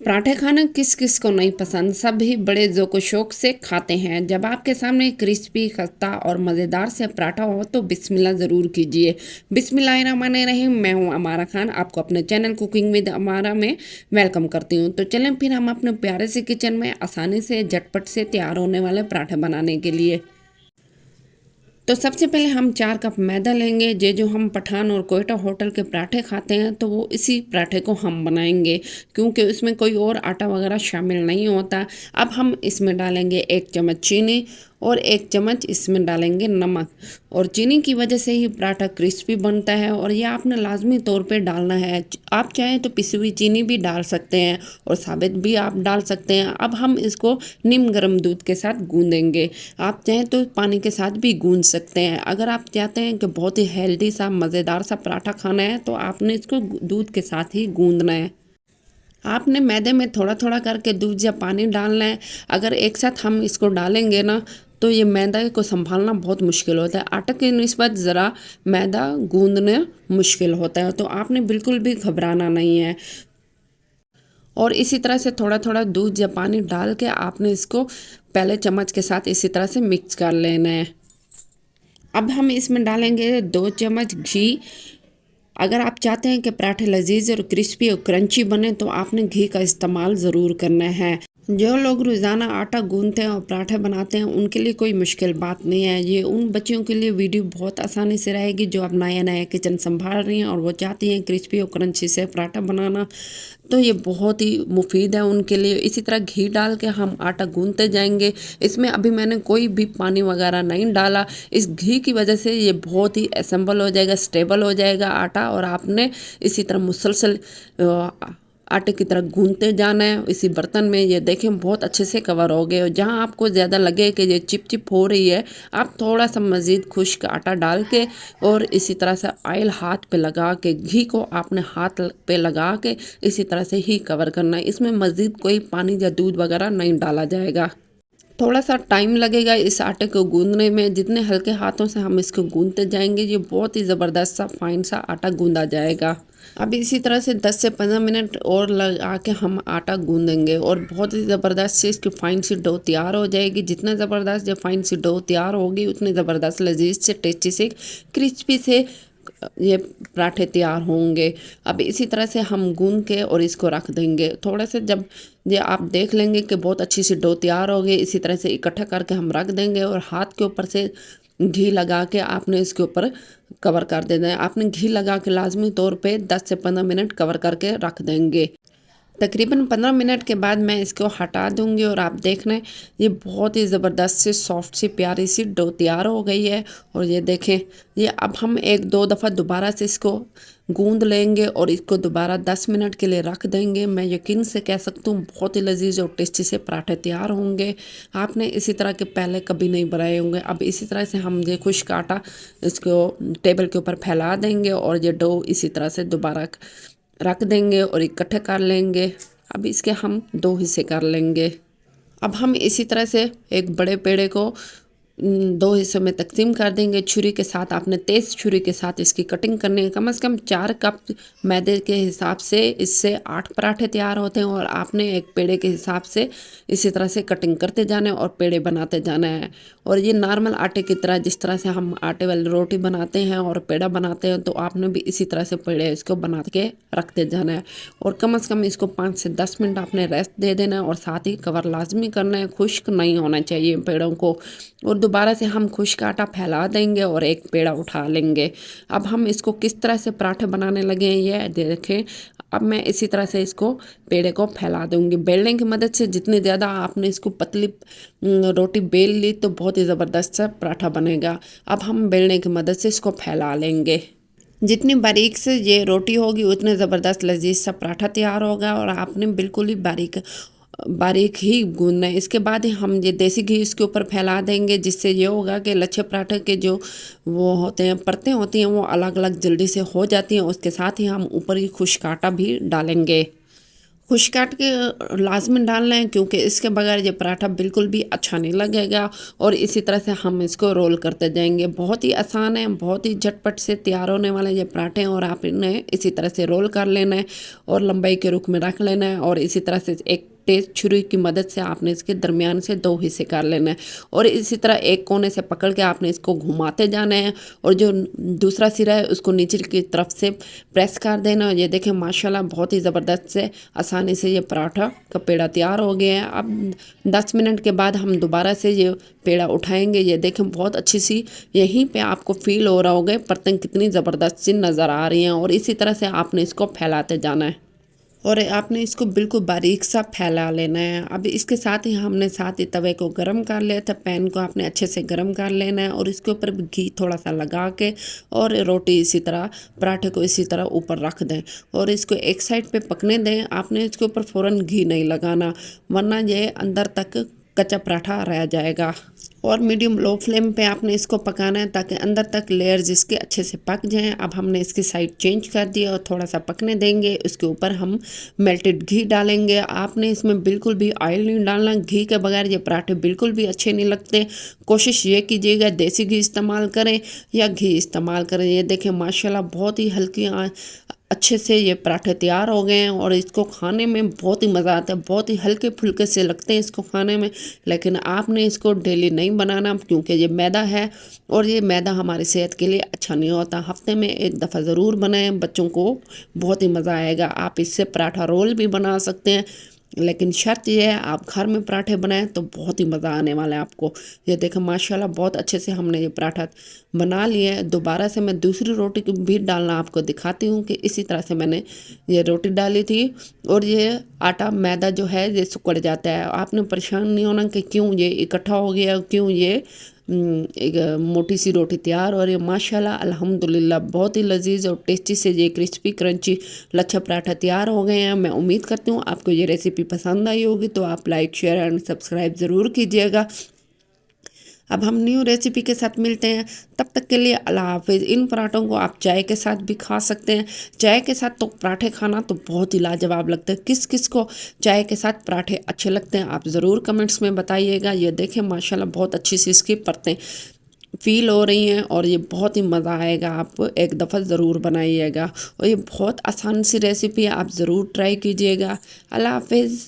पराठे खाना किस किस को नहीं पसंद। सभी बड़े ज़ोक़ शौक़ से खाते हैं। जब आपके सामने क्रिस्पी खस्ता और मज़ेदार से पराठा हो तो बिस्मिल्लाह ज़रूर कीजिए। बिस्मिल्लाहिर्रहमानिर्रहीम। मैं हूं अमारा खान, आपको अपने चैनल कुकिंग विद अमारा में वेलकम करती हूं। तो चलें फिर हम अपने प्यारे से किचन में आसानी से झटपट से तैयार होने वाले पराठे बनाने के लिए। तो सबसे पहले हम 4 कप मैदा लेंगे। जो हम पठान और कोयटा होटल के पराठे खाते हैं तो वो इसी पराठे को हम बनाएंगे, क्योंकि उसमें कोई और आटा वगैरह शामिल नहीं होता। अब हम इसमें डालेंगे 1 चम्मच चीनी और 1 चम्मच इसमें डालेंगे नमक। और चीनी की वजह से ही पराठा क्रिस्पी बनता है और यह आपने लाजमी तौर पे डालना है। आप चाहें तो पिसी हुई चीनी भी डाल सकते हैं और साबित भी आप डाल सकते हैं। अब हम इसको नीम गर्म दूध के साथ गूंदेंगे। आप चाहें तो पानी के साथ भी गूंद सकते हैं। अगर आप चाहते हैं कि बहुत ही हेल्दी सा मज़ेदार सा पराठा खाना है तो आपने इसको दूध के साथ ही गूंदना है। आपने मैदे में थोड़ा थोड़ा करके दूध या पानी डालना है। अगर एक साथ हम इसको डालेंगे ना तो ये मैदा को संभालना बहुत मुश्किल होता है। आटे की निस्बत ज़रा मैदा गूंदना मुश्किल होता है, तो आपने बिल्कुल भी घबराना नहीं है। और इसी तरह से थोड़ा थोड़ा दूध या पानी डाल के आपने इसको पहले चम्मच के साथ इसी तरह से मिक्स कर लेना है। अब हम इसमें डालेंगे 2 चम्मच घी। अगर आप चाहते हैं कि पराठे लजीज और क्रिस्पी और क्रंची बने तो आपने घी का इस्तेमाल ज़रूर करना है। जो लोग रोज़ाना आटा गूंथते हैं और पराठे बनाते हैं उनके लिए कोई मुश्किल बात नहीं है। ये उन बच्चियों के लिए वीडियो बहुत आसानी से रहेगी जो अब नया नया किचन संभाल रही हैं और वो चाहती हैं क्रिस्पी और क्रंची से पराठा बनाना। तो ये बहुत ही मुफीद है उनके लिए। इसी तरह घी डाल के हम आटा गूंथते जाएंगे। इसमें अभी मैंने कोई भी पानी वगैरह नहीं डाला। इस घी की वजह से ये बहुत ही असेंबल हो जाएगा, स्टेबल हो जाएगा आटा। और आपने इसी तरह मुसलसल आटे की तरह गूंथते जाना है इसी बर्तन में। ये देखें बहुत अच्छे से कवर हो गए। और जहाँ आपको ज़्यादा लगे कि ये चिप चिप हो रही है, आप थोड़ा सा मज़ीद खुश्क आटा डाल के और इसी तरह से ऑयल हाथ पे लगा के, घी को आपने हाथ पे लगा के इसी तरह से ही कवर करना है। इसमें मज़ीद कोई पानी या दूध वगैरह नहीं डाला जाएगा। थोड़ा सा टाइम लगेगा इस आटे को गूंदने में। जितने हल्के हाथों से हम इसको गूंदते जाएंगे ये बहुत ही ज़बरदस्त सा फाइन सा आटा गूंदा जाएगा। अब इसी तरह से 10 से 15 मिनट और लगा के हम आटा गूंदेंगे और बहुत ही ज़बरदस्त से इसकी फाइन सी डो तैयार हो जाएगी। जितना ज़बरदस्त जब फाइन सी डो तैयार होगी उतने ज़बरदस्त लजीज से टेस्टी से क्रिस्पी से ये पराठे तैयार होंगे। अब इसी तरह से हम गूंद के और इसको रख देंगे। थोड़ा से जब ये आप देख लेंगे कि बहुत अच्छी सी डो तैयार हो गई, इसी तरह से इकट्ठा करके हम रख देंगे और हाथ के ऊपर से घी लगा के आपने इसके ऊपर कवर कर देना है। आपने घी लगा के लाजमी तौर पे 10 से 15 मिनट कवर करके रख देंगे। तकरीबन 15 मिनट के बाद मैं इसको हटा दूंगी और आप देखना ये बहुत ही ज़बरदस्त सी सॉफ्ट सी प्यारी सी डो तैयार हो गई है। और ये देखें, ये अब हम 1-2 दफ़ा दोबारा से इसको गूंद लेंगे और इसको दोबारा 10 मिनट के लिए रख देंगे। मैं यकीन से कह सकती हूँ बहुत ही लजीज और टेस्टी से पराठे तैयार होंगे। आपने इसी तरह के पहले कभी नहीं बनाए होंगे। अब इसी तरह से हम ये खुश्क आटा इसको टेबल के ऊपर फैला देंगे और ये डो इसी तरह से दोबारा रख देंगे और इकट्ठे कर लेंगे। अब इसके हम 2 हिस्से कर लेंगे। अब हम इसी तरह से एक बड़े पेड़े को 2 हिस्सों में तकसीम कर देंगे। छुरी के साथ आपने तेज़ छुरी के साथ इसकी कटिंग करनी है। कम से कम 4 कप मैदे के हिसाब से इससे 8 पराठे तैयार होते हैं और आपने एक पेड़े के हिसाब से इसी तरह से कटिंग करते जाना है और पेड़े बनाते जाना है। और ये नॉर्मल आटे की तरह जिस तरह से हम आटे वाली रोटी बनाते हैं और पेड़ा बनाते हैं तो आपने भी इसी तरह से पेड़े इसको बना के रखते जाना है। और कम से कम इसको 5 से 10 मिनट आपने रेस्ट दे देना है और साथ ही कवर लाजमी करना है। खुश्क नहीं होना चाहिए पेड़ों को। और दोबारा से हम खुश्क आटा फैला देंगे और एक पेड़ा उठा लेंगे। अब हम इसको किस तरह से पराठे बनाने लगे हैं ये देखें। अब मैं इसी तरह से इसको पेड़े को फैला दूंगी बेलने की मदद से। जितनी ज़्यादा आपने इसको पतली रोटी बेल ली तो बहुत ही ज़बरदस्त सा पराठा बनेगा। अब हम बेलने की मदद से इसको फैला लेंगे। जितनी बारीक से ये रोटी होगी उतने ज़बरदस्त लजीज सा पराठा तैयार होगा। और आपने बिल्कुल ही बारीक ही गूंदना है। इसके बाद ही हम ये देसी घी इसके ऊपर फैला देंगे, जिससे ये होगा कि लच्छे पराठे के जो वो होते हैं परतें होती हैं वो अलग अलग जल्दी से हो जाती हैं। उसके साथ ही हम ऊपर ही खुश्क आटा भी डालेंगे। खुश काट के लाज़मी डालना है, क्योंकि इसके बगैर ये पराठा बिल्कुल भी अच्छा नहीं लगेगा। और इसी तरह से हम इसको रोल करते जाएंगे। बहुत ही आसान है, बहुत ही झटपट से तैयार होने वाले ये पराठे हैं, और आप इन्हें इसी तरह से रोल कर लेना है और लंबाई के रुख में रख लेना है। और इसी तरह से एक तेज छुरी की मदद से आपने इसके दरमियान से दो हिस्से कर लेना है, और इसी तरह एक कोने से पकड़ के आपने इसको घुमाते जाना है, और जो दूसरा सिरा है उसको नीचे की तरफ से प्रेस कर देना। ये देखें माशाल्लाह बहुत ही ज़बरदस्त से आसानी से ये पराठा का पेड़ा तैयार हो गया है। अब 10 मिनट के बाद हम दोबारा से ये पेड़ा उठाएंगे। ये देखें बहुत अच्छी सी यहीं पे आपको फील हो रहा होगा परतें कितनी ज़बरदस्त सी नज़र आ रही हैं, और इसी तरह से आपने इसको फैलाते जाना है, और आपने इसको बिल्कुल बारीक सा फैला लेना है। अब इसके साथ ही हमने साथ ही तवे को गरम कर लिया था। पैन को आपने अच्छे से गरम कर लेना है, और इसके ऊपर भी घी थोड़ा सा लगा के, और रोटी इसी तरह पराठे को इसी तरह ऊपर रख दें, और इसको एक साइड पे पकने दें। आपने इसके ऊपर फ़ौरन घी नहीं लगाना, वरना ये अंदर तक कच्चा पराठा रह जाएगा। और मीडियम लो फ्लेम पे आपने इसको पकाना है, ताकि अंदर तक लेयर्स इसके अच्छे से पक जाएं। अब हमने इसकी साइड चेंज कर दिया और थोड़ा सा पकने देंगे। उसके ऊपर हम मेल्टेड घी डालेंगे। आपने इसमें बिल्कुल भी ऑयल नहीं डालना। घी के बगैर ये पराठे बिल्कुल भी अच्छे नहीं लगते। कोशिश ये कीजिएगा देसी घी इस्तेमाल करें या घी इस्तेमाल करें। ये देखें माशाल्लाह बहुत ही हल्की अच्छे से ये पराठे तैयार हो गए हैं, और इसको खाने में बहुत ही मज़ा आता है। बहुत ही हल्के फुल्के से लगते हैं इसको खाने में, लेकिन आपने इसको डेली नहीं बनाना, क्योंकि ये मैदा है, और ये मैदा हमारी सेहत के लिए अच्छा नहीं होता। हफ्ते में एक दफ़ा ज़रूर बनाएं, बच्चों को बहुत ही मज़ा आएगा। आप इससे पराठा रोल भी बना सकते हैं, लेकिन शर्त यह है आप घर में पराठे बनाएं तो बहुत ही मज़ा आने वाला है आपको। ये देखें माशाल्लाह बहुत अच्छे से हमने ये पराठा बना लिया है। दोबारा से मैं दूसरी रोटी को भी डालना आपको दिखाती हूँ कि इसी तरह से मैंने ये रोटी डाली थी, और ये आटा मैदा जो है ये सिकुड़ जाता है। आपने परेशान नहीं होना कि क्यों ये इकट्ठा हो गया, क्यों ये एक मोटी सी रोटी तैयार और ये माशाल्लाह अल्हम्दुलिल्लाह बहुत ही लजीज और टेस्टी से ये क्रिस्पी क्रंची लच्छा पराठा तैयार हो गए हैं। मैं उम्मीद करती हूँ आपको ये रेसिपी पसंद आई होगी, तो आप लाइक शेयर एंड सब्सक्राइब ज़रूर कीजिएगा। अब हम न्यू रेसिपी के साथ मिलते हैं, तब तक के लिए अल्लाह हाफिज़। इन पराठों को आप चाय के साथ भी खा सकते हैं। चाय के साथ तो पराठे खाना तो बहुत ही लाजवाब लगता है। किस किस को चाय के साथ पराठे अच्छे लगते हैं आप ज़रूर कमेंट्स में बताइएगा। ये देखें माशाल्लाह बहुत अच्छी सी इसकी परतें फ़ील हो रही हैं, और ये बहुत ही मज़ा आएगा। आप एक दफ़ा ज़रूर बनाइएगा, और ये बहुत आसान सी रेसिपी है, आप ज़रूर ट्राई कीजिएगा। अल्लाह हाफिज़।